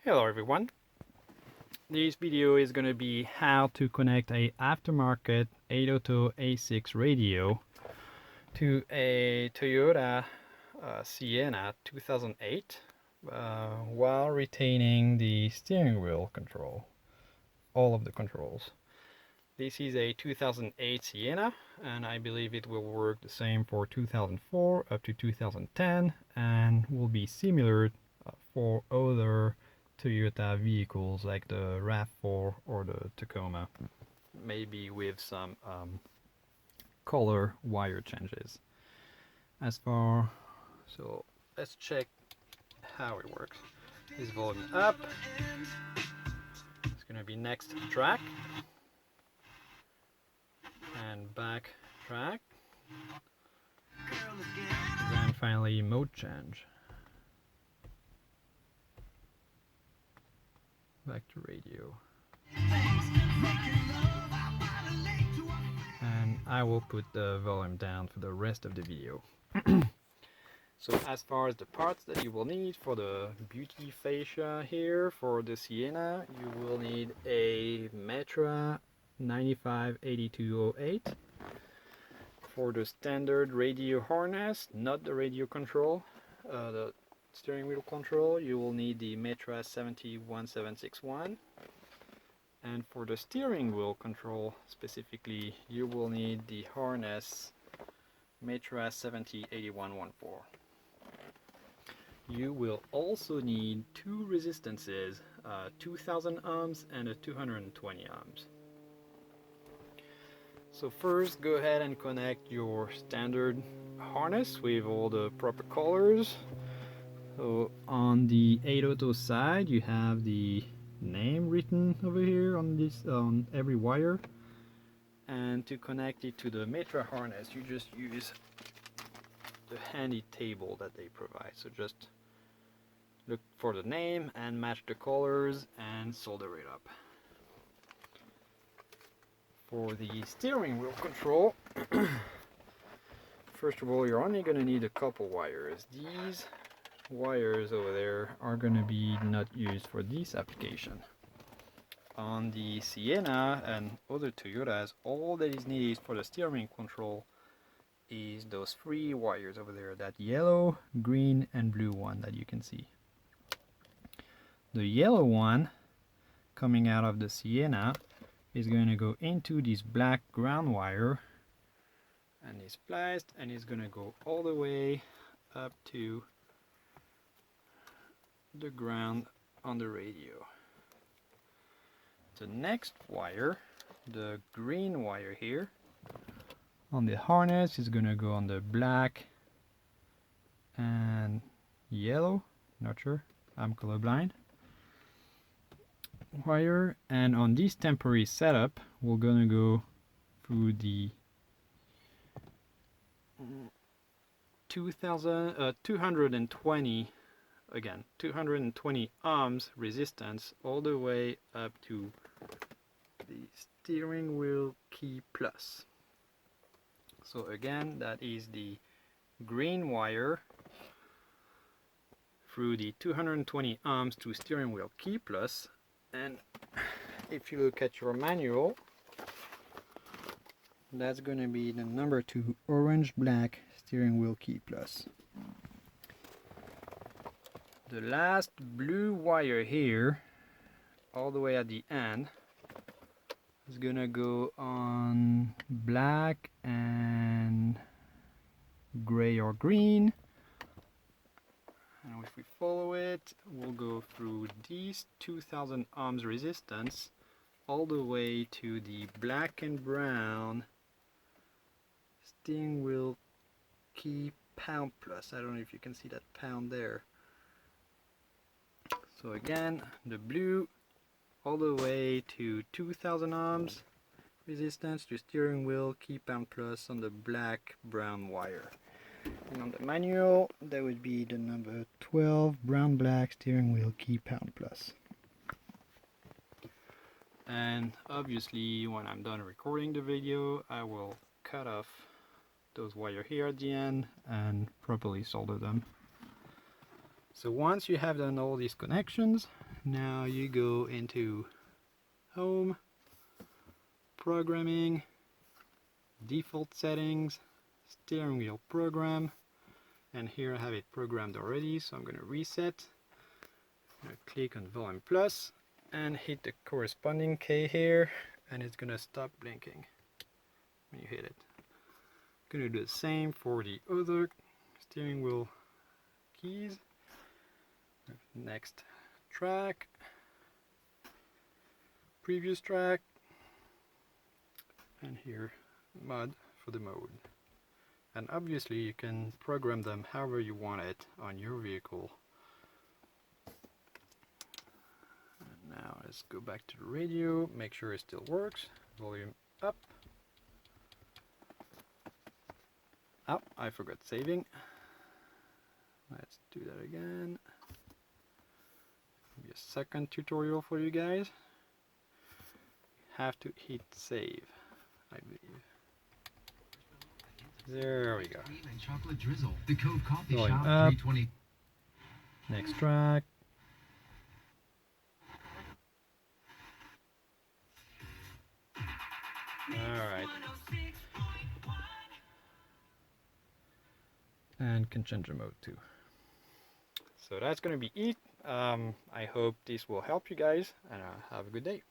Hello everyone. This video is going to be how to connect a aftermarket Atoto A6 radio to a Toyota Sienna 2008 while retaining the steering wheel control, all of the controls. This is a 2008 Sienna and I believe it will work the same for 2004 up to 2010 and will be similar for other Toyota vehicles like the RAV4 or the Tacoma, maybe with some color wire changes. So let's check how it works. Is volume up, it's going to be next track and back track, then finally mode change. Back to radio. And I will put the volume down for the rest of the video. So as far as the parts that you will need for the beauty fascia here for the Sienna, you will need a Metra 958208 for the standard radio harness, not the radio control. The steering wheel control, you will need the Metra 701761, and for the steering wheel control specifically, you will need the harness Metra 708114. You will also need two resistances, 2000 ohms and a 220 ohms. So first, go ahead and connect your standard harness with all the proper colors. So on the Atoto side, you have the name written over here on every wire, and to connect it to the Metra harness, you just use the handy table that they provide. So just look for the name and match the colors and solder it up. For the steering wheel control, first of all, you're only going to need a couple wires. These wires over there are going to be not used for this application. On the Sienna and other Toyotas, all that is needed for the steering control is those three wires over there, that yellow, green and blue one that you can see. The yellow one coming out of the Sienna is going to go into this black ground wire and is spliced, and is going to go all the way up to the ground on the radio. The next wire, the green wire here on the harness, is going to go on the black and yellow, not sure, I'm colorblind, wire, and on this temporary setup we're going to go through the 220 again 220 ohms resistance all the way up to the steering wheel key plus. So again, that is the green wire through the 220 ohms to steering wheel key plus, and if you look at your manual, that's going to be the number 2 orange black steering wheel key plus. The last blue wire here, all the way at the end, is gonna go on black and gray or green. And if we follow it, we'll go through these 2000 ohms resistance all the way to the black and brown steering wheel key pound plus. I don't know if you can see that pound there. So again, the blue all the way to 2000 ohms resistance to steering wheel key pound plus on the black brown wire. And on the manual, that would be the number 12 brown black steering wheel key pound plus. And obviously, when I'm done recording the video, I will cut off those wires here at the end and properly solder them. So once you have done all these connections, now you go into Home, Programming, Default Settings, Steering Wheel Program, and here I have it programmed already, so I'm going to reset. I'm going to click on Volume Plus and hit the corresponding key here, and it's going to stop blinking when you hit it. I'm going to do the same for the other steering wheel keys. Next track, previous track, and here mod for the mode. And obviously you can program them however you want it on your vehicle. And now let's go back to the radio, make sure it still works. Volume up. Oh, I forgot saving. Let's do that again. Maybe a second tutorial for you guys. Have to hit save, I believe. There we go. Going up. Next track. Alright. And can change the mode too. So that's going to be it. I hope this will help you guys, and have a good day.